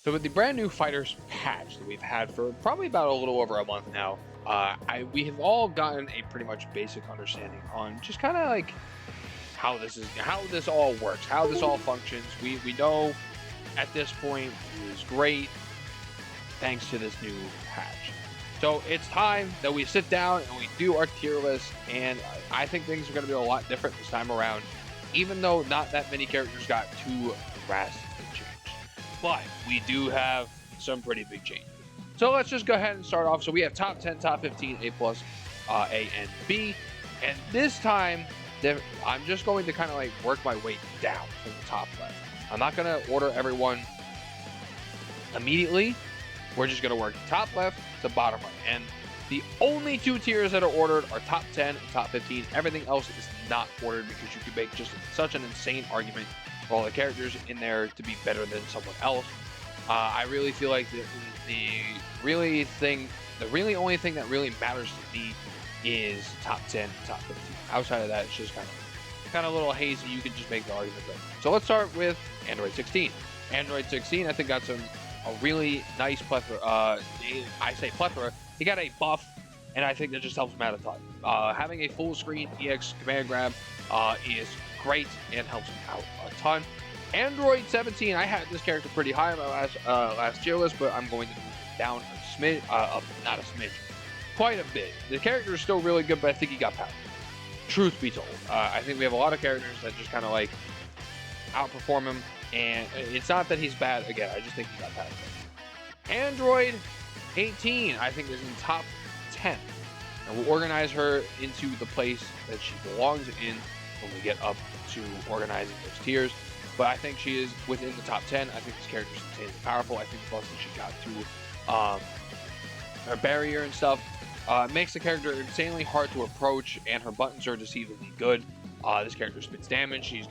So with the brand new Fighterz patch that we've had for probably about a little over a month now, we have all gotten a pretty much basic understanding on just kind of like how this all works, how this all functions. We know at this point it is great thanks to this new patch. So it's time that we sit down and we do our tier list, and I think things are going to be a lot different this time around, even though not that many characters got too drastically changed. But we do have some pretty big changes. So let's just go ahead and start off. So we have top 10, top 15, A+, A, and B. And this time, I'm just going to kind of like work my way down from the top left. I'm not going to order everyone immediately. We're just going to work top left to bottom right. And the only two tiers that are ordered are top 10 and top 15. Everything else is not ordered because you can make just such an insane argument for all the characters in there to be better than someone else. I really feel like the really only thing that really matters to me is top 10, top 15. Outside of that, it's just kind of a little hazy. You can just make the argument there. So let's start with Android 16. Android 16, I think, got a really nice plethora. I say plethora. He got a buff, and I think that just helps him out a ton. Having a full screen EX command grab is great and helps him out a ton. Android 17, I had this character pretty high on my last tier list, but I'm going to move it down a smidge, not a smidge, quite a bit. The character is still really good, but I think he got power. Truth be told, I think we have a lot of characters that just kind of like outperform him, and it's not that he's bad. Again, I just think he got power. Android 18, I think, is in top 10, and we'll organize her into the place that she belongs in when we get up to organizing those tiers. But I think she is within the top 10. I think this character is insanely powerful. I think the buffs that she got to her barrier and stuff makes the character insanely hard to approach, and her buttons are deceivingly good. This character spits damage. She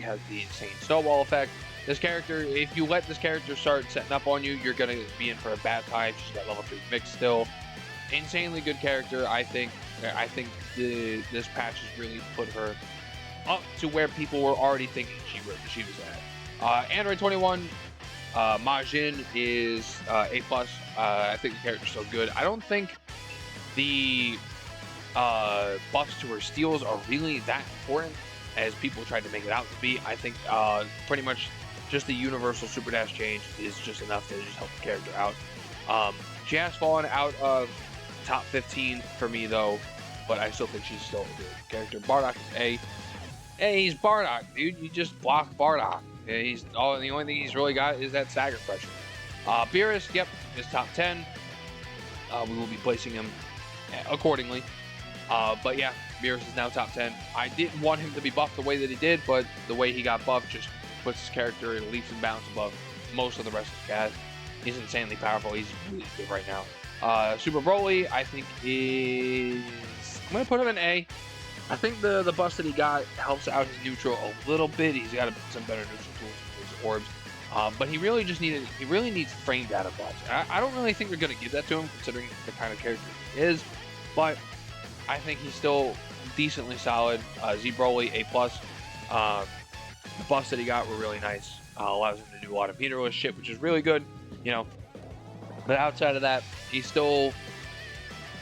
has the insane snowball effect. This character, if you let this character start setting up on you, you're going to be in for a bad time. She's got level 3 mix still. Insanely good character. I think this patch has really put her up to where people were already thinking she was at. Android 21, Majin is A+. I think the character's so good. I don't think the buffs to her steals are really that important as people tried to make it out to be. I think pretty much just the universal super dash change is just enough to just help the character out. She has fallen out of top 15 for me though, but I still think she's still a good character. Bardock is A. Hey, he's Bardock, dude. You just block Bardock. The only thing he's really got is that stagger pressure. Beerus, yep, is top 10. We will be placing him accordingly. But yeah, Beerus is now top 10. I didn't want him to be buffed the way that he did, but the way he got buffed just puts his character in leaps and bounds above most of the rest of the cast. He's insanely powerful. He's really good right now. Super Broly, I think is... I'm going to put him in A. I think the buffs that he got helps out his neutral a little bit. He's got some better neutral tools with his orbs. But he really needs frame data buffs. I don't really think they're going to give that to him considering the kind of character he is. But I think he's still decently solid. Z Broly, A+. The buffs that he got were really nice. Allows him to do a lot of meterless shit, which is really good, you know. But outside of that, he's still...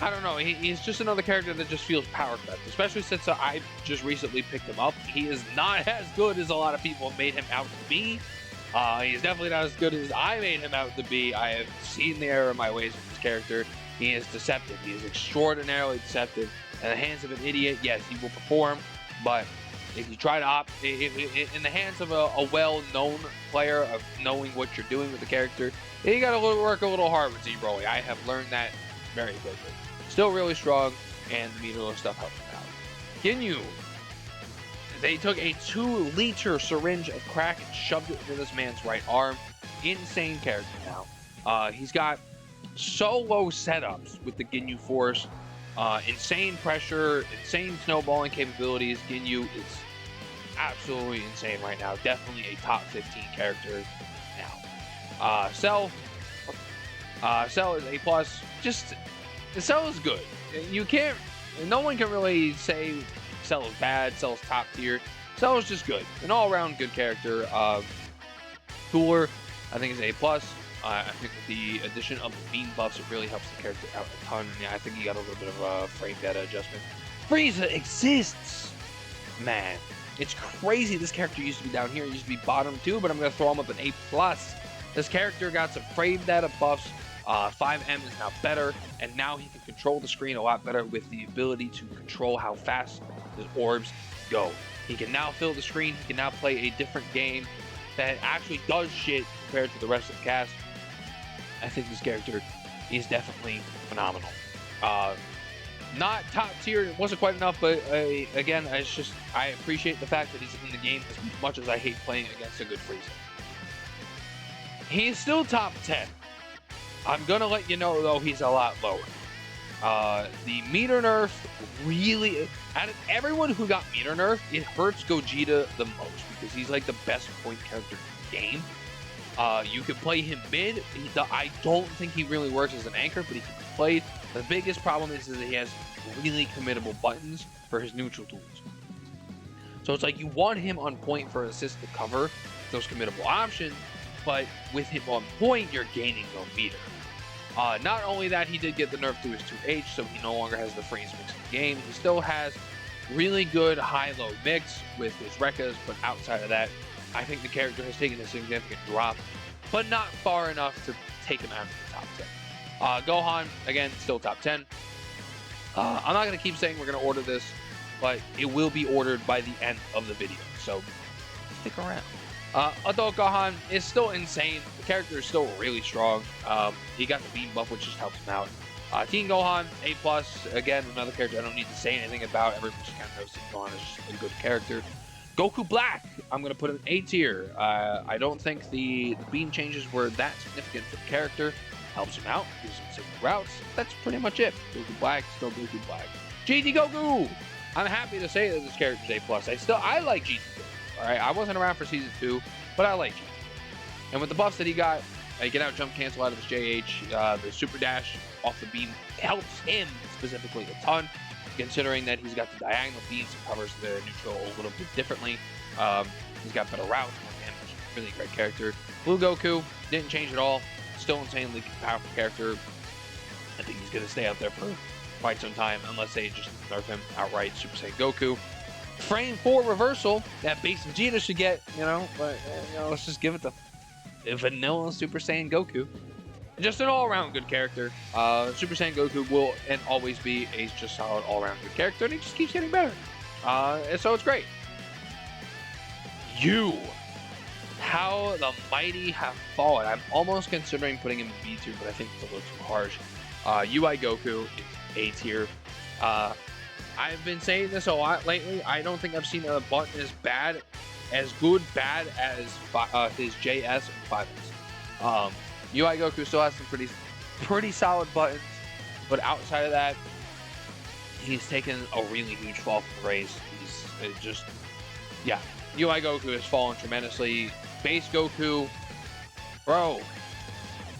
I don't know, he's just another character that just feels power crept, especially since I just recently picked him up. He is not as good as a lot of people have made him out to be. He's definitely not as good as I made him out to be. I have seen the error of my ways with this character. He is deceptive. He is extraordinarily deceptive. In the hands of an idiot, yes, he will perform, but if you try to in the hands of a well-known player of knowing what you're doing with the character, you got to work a little hard with Z Broly. I have learned that very quickly. Still really strong, and the meterless stuff helps him out. Ginyu. They took a 2-liter syringe of crack and shoved it into this man's right arm. Insane character now. He's got solo setups with the Ginyu Force. Insane pressure, insane snowballing capabilities. Ginyu is absolutely insane right now. Definitely a top 15 character now. Cell is A+. Just... Cell is good. No one can really say Cell is bad. Cell is top tier. Cell is just good. An all-around good character. Cooler. I think it's A+. I think with the addition of the beam buffs, it really helps the character out a ton. And yeah, I think he got a little bit of a frame data adjustment. Frieza exists! Man, it's crazy. This character used to be down here. It used to be bottom 2, but I'm going to throw him up an A+. This character got some frame data buffs. 5M is now better, and now he can control the screen a lot better with the ability to control how fast his orbs go. He can now fill the screen. He can now play a different game that actually does shit compared to the rest of the cast. I think this character is definitely phenomenal. Not top tier, it wasn't quite enough, but again, I appreciate the fact that he's in the game as much as I hate playing against a good Frieza. He's still top 10. I'm gonna let you know though he's a lot lower. The meter nerf really, out of everyone who got meter nerf, it hurts Gogeta the most because he's like the best point character in the game. You can play him mid. I don't think he really works as an anchor, but he can be played. The biggest problem is that he has really committable buttons for his neutral tools. So it's like you want him on point for assist to cover those committable options, but with him on point, you're gaining no meter. Not only that, he did get the nerf to his 2H, so he no longer has the freeze mix in the game. He still has really good high-low mix with his Rekkas, but outside of that, I think the character has taken a significant drop, but not far enough to take him out of the top 10. Gohan, again, still top 10. I'm not going to keep saying we're going to order this, but it will be ordered by the end of the video, so stick around. Adult Gohan is still insane. The character is still really strong. He got the beam buff, which just helps him out. Teen Gohan, A+. Again, another character I don't need to say anything about. Everyone just kind of knows Teen Gohan is just a good character. Goku Black, I'm going to put him in A tier. I don't think the beam changes were that significant for the character. Helps him out, gives him simple routes. That's pretty much it. Goku Black, still Goku Black. GT Goku! I'm happy to say that this character is A+. I like GT Goku. Alright, I wasn't around for season 2, but I like GT Goku. And with the buffs that he got, he can out jump cancel out of his JH. The super dash off the beam helps him specifically a ton, considering that he's got the diagonal beams and covers the neutral a little bit differently. He's got better routes, more damage, really great character. Blue Goku didn't change at all. Still insanely powerful character. I think he's going to stay out there for quite some time unless they just nerf him outright. Super Saiyan Goku. Frame 4 reversal that base Vegeta should get, but let's just give it the vanilla Super Saiyan Goku. Just an all-around good character. Super Saiyan Goku will and always be a just solid all-around good character, and he just keeps getting better. And so it's great. How the mighty have fallen. I'm almost considering putting him in B tier, but I think it's a little too harsh. UI Goku is A tier. I've been saying this a lot lately. I don't think I've seen a button as good bad as his JS and 5S. UI Goku still has some pretty solid buttons, but outside of that, he's taken a really huge fall from the race. UI Goku has fallen tremendously. Base Goku, bro,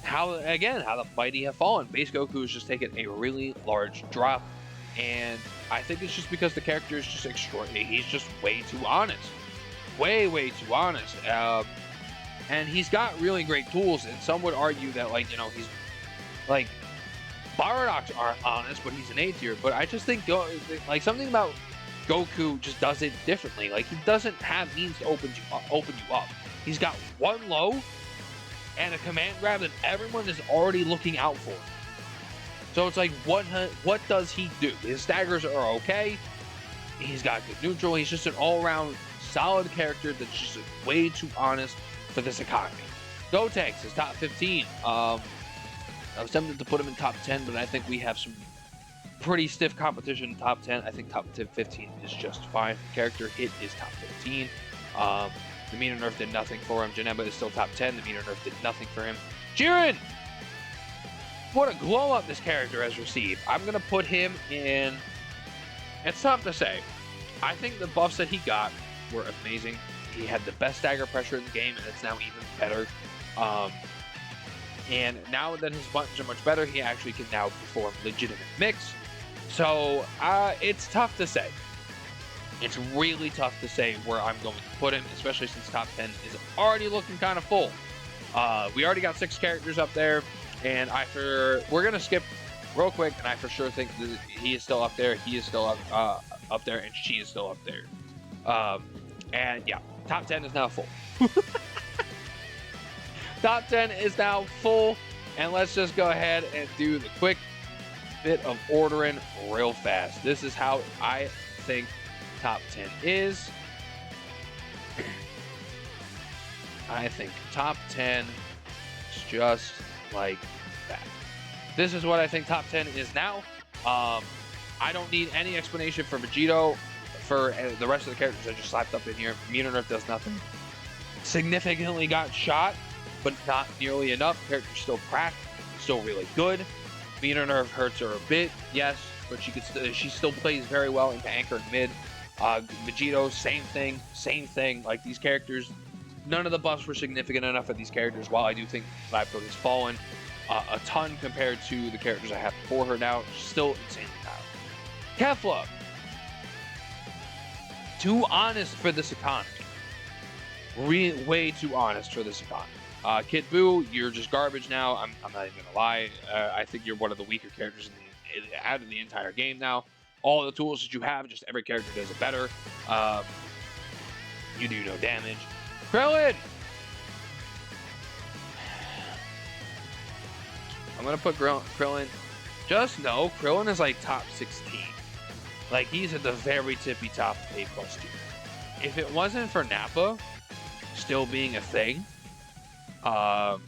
how the mighty have fallen. Base Goku has just taken a really large drop, and I think it's just because the character is just extraordinary. He's just way too honest. Way too honest. And he's got really great tools, and some would argue that, he's, Bardock's aren't honest, but he's an A tier. But I just think, something about Goku just does it differently. He doesn't have means to open you up. He's got one low and a command grab that everyone is already looking out for. So it's like, what does he do? His staggers are okay. He's got good neutral. He's just an all-around solid character that's just way too honest for this economy. Gotenks is top 15. I was tempted to put him in top 10, but I think we have some pretty stiff competition in top 10. I think top 15 is just fine. Character hit is top 15. The meter nerf did nothing for him. Janemba is still top 10. The meter nerf did nothing for him. Jiren! What a glow up this character has received. I'm going to put him in... It's tough to say. I think the buffs that he got were amazing. He had the best stagger pressure in the game, and it's now even better. And now that his buttons are much better, he actually can now perform legitimate mix. So, it's tough to say. It's really tough to say where I'm going to put him, especially since top 10 is already looking kind of full. We already got 6 characters up there, and we're gonna skip real quick, and I for sure think that he is still up there. He is still up there, and she is still up there. And yeah, top 10 is now full. Top 10 is now full, and let's just go ahead and do the quick bit of ordering real fast. This is how I think top 10 is. I think top 10 is just like that. This is what I think top 10 is now. I don't need any explanation for Vegito. For the rest of the characters I just slapped up in here, Mjolnir does nothing. Significantly got shot, but not nearly enough. Character's still cracked, still really good. Mjolnir hurts her a bit, yes, but she still plays very well into anchor and mid. Vegito, same thing. Like, these characters, none of the buffs were significant enough for these characters. While I do think Lapdog has fallen a ton compared to the characters I have before her now, still insanely high. Kefla, too honest for this economy. Way too honest for this economy. Kid Buu, you're just garbage now. I'm not even gonna lie. I think you're one of the weaker characters out of the entire game now. All the tools that you have, just every character does it better. You do no damage. Krillin! I'm gonna put Krillin. Just know, Krillin is like top 16. Like, he's at the very tippy top of A+ tier. If it wasn't for Nappa still being a thing, yeah.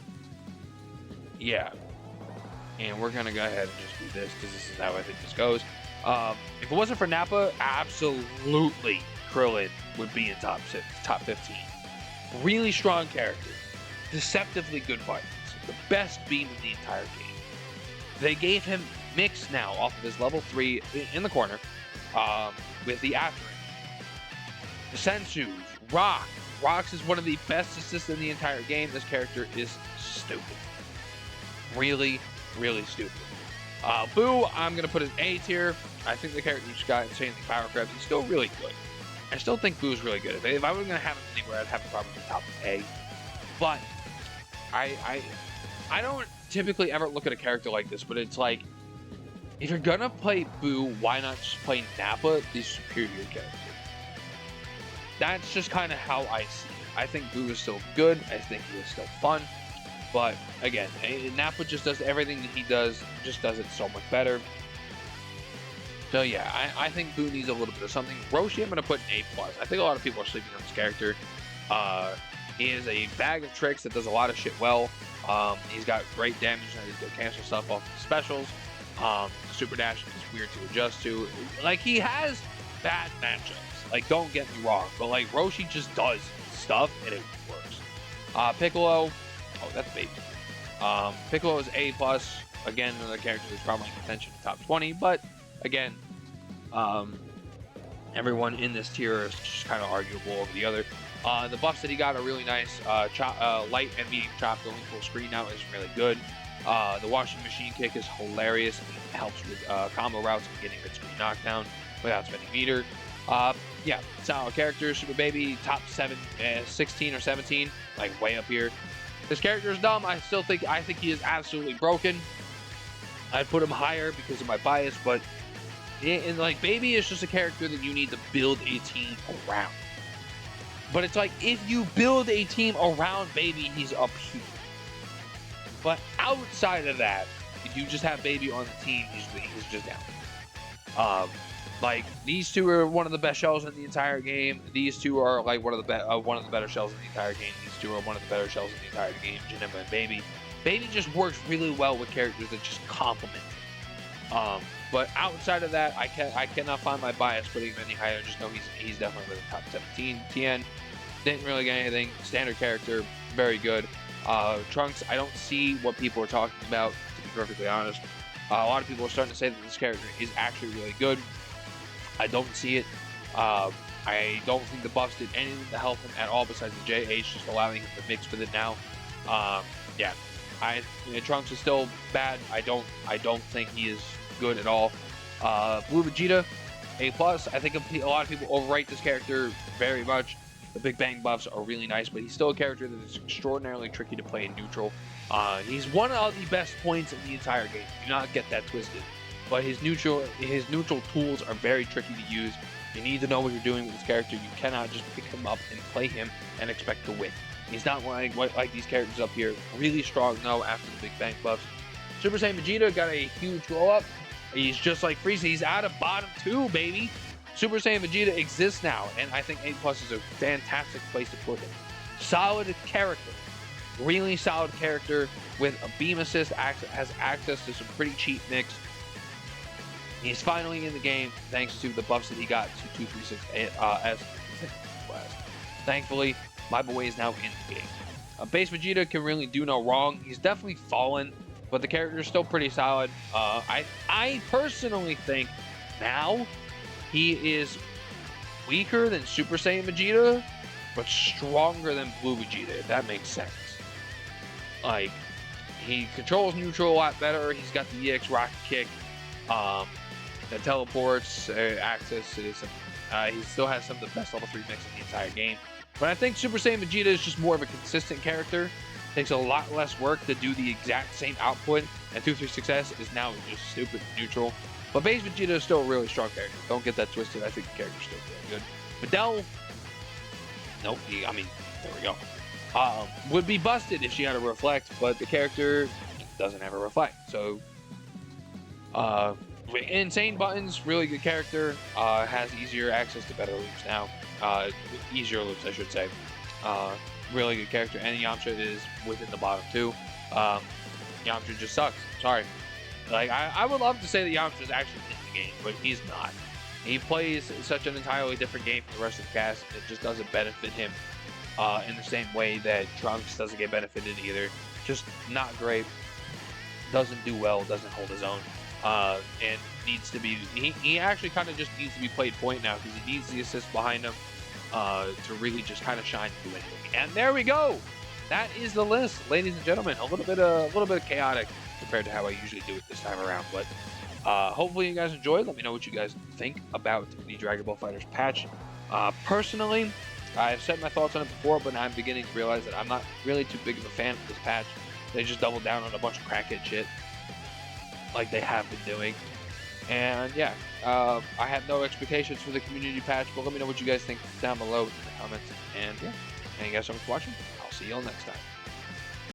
And we're gonna go ahead and just do this because this is how I think this goes. If it wasn't for Nappa, absolutely Krillin would be in top 15. Really strong character, deceptively good buttons, the best beam in the entire game. They gave him Mix now off of his level 3 in the corner, with the Afterin. The Sensu's, Rox is one of the best assists in the entire game. This character is stupid. Really, really stupid. Buu, I'm going to put in A tier. I think the character just got insanely power crept. He's still really good. I still think Boo's really good. If I was going to have him anywhere, I'd have a problem with top of A. But I don't typically ever look at a character like this, but it's like, if you're going to play Buu, why not just play Nappa, the superior character? That's just kind of how I see it. I think Buu is still good. I think he is still fun. But again, Nappa just does everything that he does, just does it so much better. So yeah, I think Buu needs a little bit of something. Roshi, I'm going to put an A+. I think a lot of people are sleeping on this character. He is a bag of tricks that does a lot of shit well. He's got great damage, and he's going to cancel stuff off the specials. Super Dash is weird to adjust to. Like, he has bad matchups. Like, don't get me wrong, but like, Roshi just does stuff and it works. Piccolo, oh, that's baby. Piccolo is A+. Again, another character that's probably in contention in top 20, but again, everyone in this tier is just kind of arguable over the other. The buffs that he got are really nice. Light and medium chop going full screen now is really good. The washing machine kick is hilarious. It helps with combo routes and getting good screen knockdown without spending meter. Yeah, solid character. Super Baby, top 16 or 17, like way up here. This character is dumb. I think he is absolutely broken. I'd put him higher because of my bias, but like, Baby is just a character that you need to build a team around. But it's like, if you build a team around Baby, he's up here. But outside of that, if you just have Baby on the team, he's just down. Like, these two are one of the best shells in the entire game. These two are like one of the better shells in the entire game. These two are one of the better shells in the entire game. Janemba and Baby. Baby just works really well with characters that just complement him. But outside of that, I cannot find my bias putting him any higher. Just know he's definitely in the top 17. Tien didn't really get anything. Standard character, very good. Trunks, I don't see what people are talking about, to be perfectly honest. A lot of people are starting to say that this character is actually really good. I don't see it. I don't think the buffs did anything to help him at all besides the JH, just allowing him to mix with it now. Yeah, Trunks is still bad. I don't think he is good at all. Blue Vegeta, A+. I think a lot of people overrate this character very much. The Big Bang buffs are really nice, but he's still a character that is extraordinarily tricky to play in neutral. He's one of the best points in the entire game. Do not get that twisted. But his neutral tools are very tricky to use. You need to know what you're doing with this character. You cannot just pick him up and play him and expect to win. He's not like these characters up here. Really strong though after the Big Bang buffs. Super Saiyan Vegeta got a huge roll up. He's just like Frieza. He's out of bottom 2, baby. Super Saiyan Vegeta exists now, and I think 8+ is a fantastic place to put him. Solid character. Really solid character with a beam assist, has access to some pretty cheap mix. He's finally in the game thanks to the buffs that he got to 236 S. Thankfully, my boy is now in the game. Base Vegeta can really do no wrong. He's definitely fallen, but the character is still pretty solid. I personally think now he is weaker than Super Saiyan Vegeta, but stronger than Blue Vegeta, if that makes sense. Like, he controls neutral a lot better. He's got the EX rocket kick that teleports, access to some. He still has some of the best level 3 mix in the entire game. But I think Super Saiyan Vegeta is just more of a consistent character. Takes a lot less work to do the exact same output, and 236S is now just stupid neutral. But Base Vegeta is still a really strong character. Don't get that twisted. I think the character's still really good. Videl, nope. I mean, there we go. Would be busted if she had a reflect, but the character doesn't have a reflect. So, insane buttons, really good character. Has easier access to better loops now. Easier loops, I should say. Really good character, and Yamcha is within the bottom 2. Yamcha just sucks. Sorry. Like, I would love to say that Yamcha is actually in the game, but he's not. He plays such an entirely different game from the rest of the cast. It just doesn't benefit him in the same way that Trunks doesn't get benefited either. Just not great. Doesn't do well. Doesn't hold his own. And needs to be. He actually kind of just needs to be played point now because he needs the assist behind him to really just kind of shine and do anything. And there we go. That is the list, ladies and gentlemen. A little bit chaotic compared to how I usually do it this time around, but hopefully you guys enjoyed. Let me know what you guys think about the Dragon Ball FighterZ patch. Personally, I've said my thoughts on it before, but now I'm beginning to realize that I'm not really too big of a fan of this patch. They just doubled down on a bunch of crackhead shit like they have been doing. And yeah, I have no expectations for the community patch, but let me know what you guys think down below in the comments. And yeah, thank you guys so much for watching. I'll see you all next time.